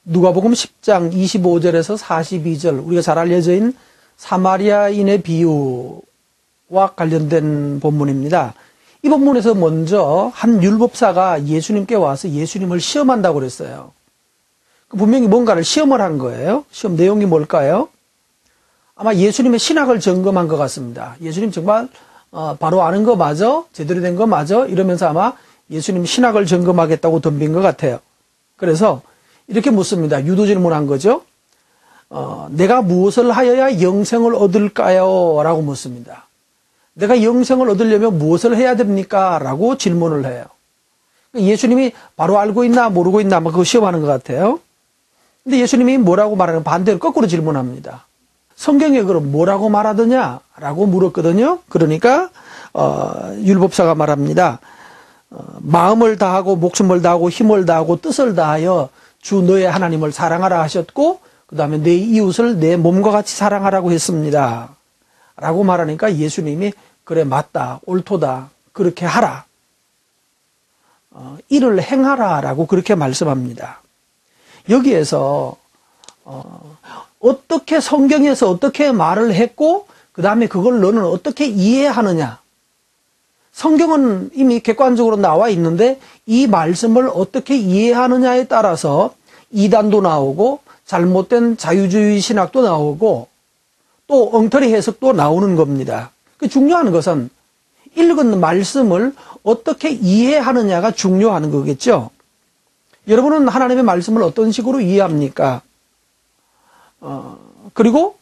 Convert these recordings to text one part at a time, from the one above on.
누가복음 10장 25절에서 42절, 우리가 잘 알려져 있는 사마리아인의 비유와 관련된 본문입니다. 이 본문에서 먼저 한 율법사가 예수님께 와서 예수님을 시험한다고 그랬어요. 분명히 뭔가를 시험을 한 거예요. 시험 내용이 뭘까요? 아마 예수님의 신학을 점검한 것 같습니다. 예수님 정말 바로 아는 거 맞아? 제대로 된 거 맞아? 이러면서 아마 예수님 신학을 점검하겠다고 덤빈 것 같아요. 그래서 이렇게 묻습니다. 유도 질문한 거죠. 내가 무엇을 하여야 영생을 얻을까요? 라고 묻습니다. 내가 영생을 얻으려면 무엇을 해야 됩니까? 라고 질문을 해요. 예수님이 바로 알고 있나 모르고 있나 아마 그거 시험하는 것 같아요. 근데 예수님이 뭐라고 말하는 반대로 거꾸로 질문합니다. 성경에 그럼 뭐라고 말하더냐? 라고 물었거든요. 그러니까 율법사가 말합니다. 마음을 다하고 목숨을 다하고 힘을 다하고 뜻을 다하여 주 너의 하나님을 사랑하라 하셨고 그 다음에 내 이웃을 내 몸과 같이 사랑하라고 했습니다. 라고 말하니까 예수님이 그래 맞다 옳도다 그렇게 하라 이를 행하라 라고 그렇게 말씀합니다. 여기에서 어떻게 성경에서 어떻게 말을 했고 그 다음에 그걸 너는 어떻게 이해하느냐. 성경은 이미 객관적으로 나와 있는데 이 말씀을 어떻게 이해하느냐에 따라서 이단도 나오고 잘못된 자유주의 신학도 나오고 또 엉터리 해석도 나오는 겁니다. 중요한 것은 읽은 말씀을 어떻게 이해하느냐가 중요한 거겠죠. 여러분은 하나님의 말씀을 어떤 식으로 이해합니까? 그리고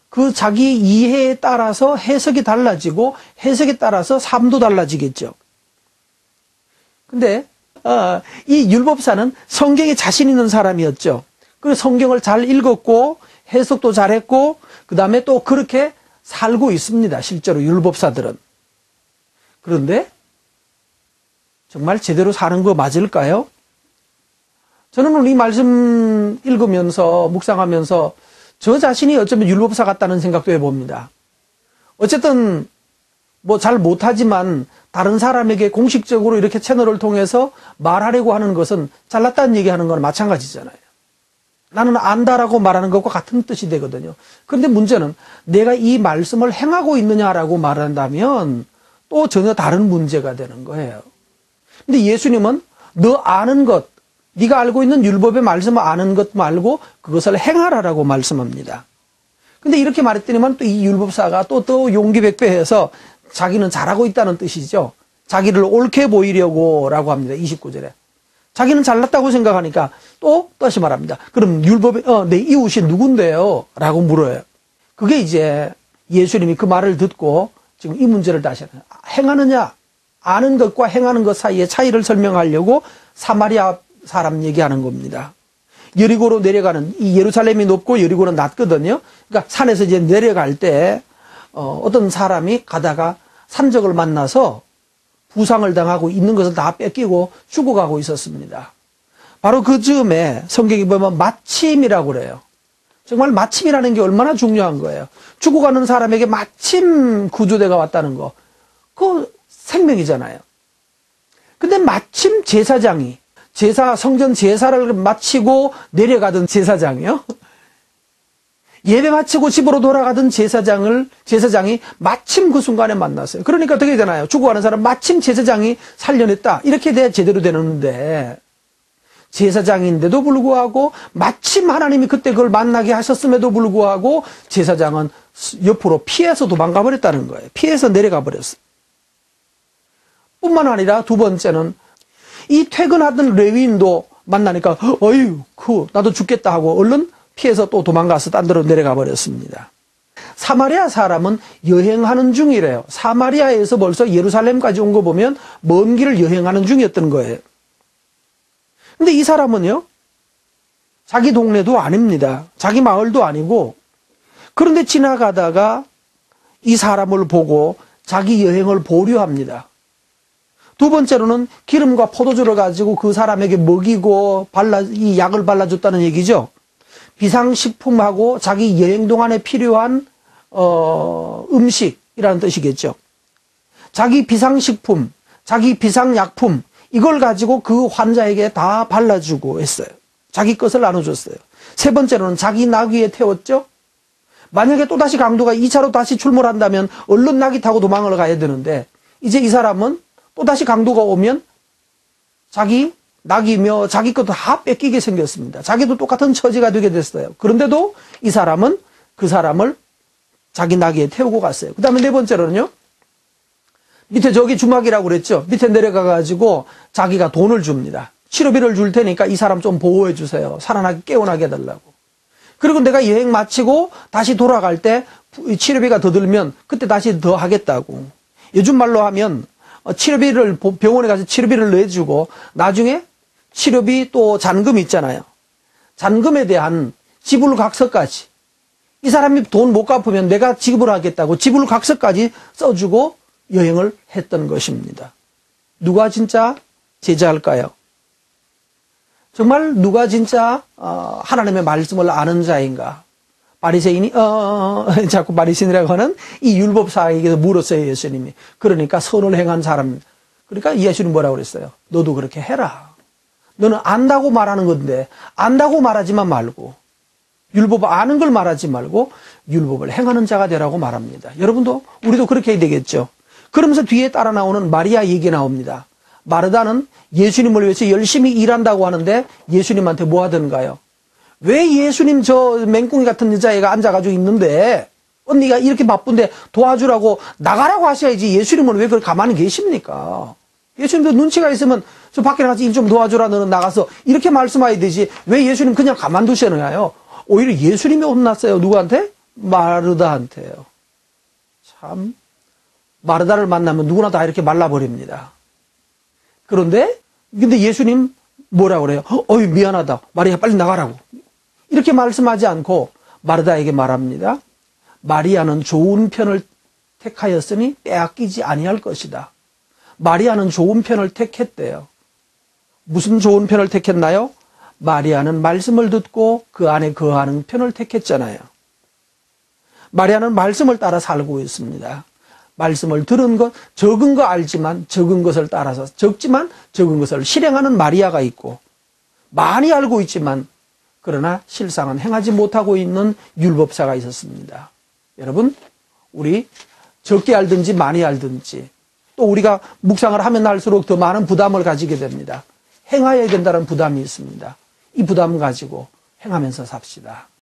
그 자기 이해에 따라서 해석이 달라지고 해석에 따라서 삶도 달라지겠죠. 근데 이 율법사는 성경에 자신 있는 사람이었죠. 그래서 성경을 잘 읽었고 해석도 잘했고 그 다음에 또 그렇게 살고 있습니다. 실제로 율법사들은. 그런데 정말 제대로 사는 거 맞을까요? 저는 오늘 이 말씀 읽으면서 묵상하면서 저 자신이 어쩌면 율법사 같다는 생각도 해봅니다. 어쨌든 뭐 잘 못하지만 다른 사람에게 공식적으로 이렇게 채널을 통해서 말하려고 하는 것은 잘났다는 얘기하는 건 마찬가지잖아요. 나는 안다라고 말하는 것과 같은 뜻이 되거든요. 그런데 문제는 내가 이 말씀을 행하고 있느냐라고 말한다면 또 전혀 다른 문제가 되는 거예요. 근데 예수님은 너 아는 것, 네가 알고 있는 율법의 말씀을 아는 것 말고 그것을 행하라라고 말씀합니다. 근데 이렇게 말했더니만 또 이 율법사가 또 용기백배해서 자기는 잘하고 있다는 뜻이죠. 자기를 옳게 보이려고 라고 합니다. 29절에. 자기는 잘났다고 생각하니까 또 다시 말합니다. 그럼 율법의 내 이웃이 누군데요? 라고 물어요. 그게 이제 예수님이 그 말을 듣고 지금 이 문제를 다시 하는 행하느냐 아는 것과 행하는 것 사이의 차이를 설명하려고 사마리아 사람 얘기하는 겁니다. 여리고로 내려가는 이 예루살렘이 높고 여리고는 낮거든요. 그러니까 산에서 이제 내려갈 때 어떤 사람이 가다가 산적을 만나서 부상을 당하고 있는 것을 다 뺏기고 죽어가고 있었습니다. 바로 그 즈음에 성경이 보면 마침이라고 그래요. 정말 마침이라는 게 얼마나 중요한 거예요. 죽어가는 사람에게 마침 구조대가 왔다는 거. 그거 생명이잖아요. 근데 마침 제사장이 성전 제사를 마치고 내려가던 제사장이요. 예배 마치고 집으로 돌아가던 제사장이 마침 그 순간에 만났어요. 그러니까 어떻게 되나요? 죽어가는 사람 마침 제사장이 살려냈다. 이렇게 돼야 제대로 되는데 제사장인데도 불구하고 마침 하나님이 그때 그걸 만나게 하셨음에도 불구하고 제사장은 옆으로 피해서 도망가 버렸다는 거예요. 피해서 내려가 버렸어요. 뿐만 아니라 두 번째는 이 퇴근하던 레위인도 만나니까 어휴 나도 죽겠다 하고 얼른 피해서 또 도망가서 딴 데로 내려가 버렸습니다. 사마리아 사람은 여행하는 중이래요. 사마리아에서 벌써 예루살렘까지 온 거 보면 먼 길을 여행하는 중이었던 거예요. 근데 이 사람은요, 자기 동네도 아닙니다. 자기 마을도 아니고, 그런데 지나가다가 이 사람을 보고 자기 여행을 보류합니다. 두 번째로는 기름과 포도주를 가지고 그 사람에게 먹이고 이 약을 발라줬다는 얘기죠. 비상식품하고 자기 여행 동안에 필요한 음식이라는 뜻이겠죠. 자기 비상식품, 자기 비상약품 이걸 가지고 그 환자에게 다 발라주고 했어요. 자기 것을 나눠줬어요. 세 번째로는 자기 나귀에 태웠죠. 만약에 또다시 강도가 2차로 다시 출몰한다면 얼른 나귀 타고 도망을 가야 되는데 이제 이 사람은 또다시 강도가 오면 자기 나귀며 자기 것도 다 뺏기게 생겼습니다. 자기도 똑같은 처지가 되게 됐어요. 그런데도 이 사람은 그 사람을 자기 나귀에 태우고 갔어요. 그 다음에 네 번째로는요. 밑에 저기 주막이라고 그랬죠. 밑에 내려가가지고 자기가 돈을 줍니다. 치료비를 줄 테니까 이 사람 좀 보호해 주세요. 살아나게 깨어나게 해달라고. 그리고 내가 여행 마치고 다시 돌아갈 때 치료비가 더 들면 그때 다시 더 하겠다고. 요즘 말로 하면 치료비를 병원에 가서 치료비를 내주고 나중에 치료비 또 잔금 있잖아요. 잔금에 대한 지불각서까지. 이 사람이 돈 못 갚으면 내가 지불하겠다고 지불각서까지 써주고 여행을 했던 것입니다. 누가 진짜 제자일까요? 정말 누가 진짜 하나님의 말씀을 아는 자인가? 바리새인이 자꾸 바리새인이라고 하는 이 율법사에게서 물었어요, 예수님이. 그러니까 선을 행한 사람. 그러니까 예수님 뭐라고 그랬어요? 너도 그렇게 해라. 너는 안다고 말하는 건데 안다고 말하지만 말고 율법 아는 걸 말하지 말고 율법을 행하는 자가 되라고 말합니다. 여러분도 우리도 그렇게 해야 되겠죠. 그러면서 뒤에 따라 나오는 마리아 얘기 나옵니다. 마르다는 예수님을 위해서 열심히 일한다고 하는데 예수님한테 뭐 하던가요? 왜 예수님 저 맹꽁이 같은 여자애가 앉아가지고 있는데 언니가 이렇게 바쁜데 도와주라고 나가라고 하셔야지 예수님은 왜 그걸 가만히 계십니까? 예수님도 눈치가 있으면 저 밖에 나가서 일 좀 도와주라 너는 나가서 이렇게 말씀해야 되지 왜 예수님 그냥 가만두시나요? 오히려 예수님이 혼났어요. 누구한테? 마르다한테요. 참 마르다를 만나면 누구나 다 이렇게 말라버립니다. 그런데 근데 예수님 뭐라고 그래요? 어이 미안하다. 마리아 빨리 나가라고. 이렇게 말씀하지 않고 마르다에게 말합니다. 마리아는 좋은 편을 택하였으니 빼앗기지 아니할 것이다. 마리아는 좋은 편을 택했대요. 무슨 좋은 편을 택했나요? 마리아는 말씀을 듣고 그 안에 거하는 편을 택했잖아요. 마리아는 말씀을 따라 살고 있습니다. 말씀을 들은 것, 적은 거 알지만 적은 것을 따라서 적지만 적은 것을 실행하는 마리아가 있고 많이 알고 있지만 그러나 실상은 행하지 못하고 있는 율법사가 있었습니다. 여러분, 우리 적게 알든지 많이 알든지 또 우리가 묵상을 하면 할수록 더 많은 부담을 가지게 됩니다. 행하여야 된다는 부담이 있습니다. 이 부담 가지고 행하면서 삽시다.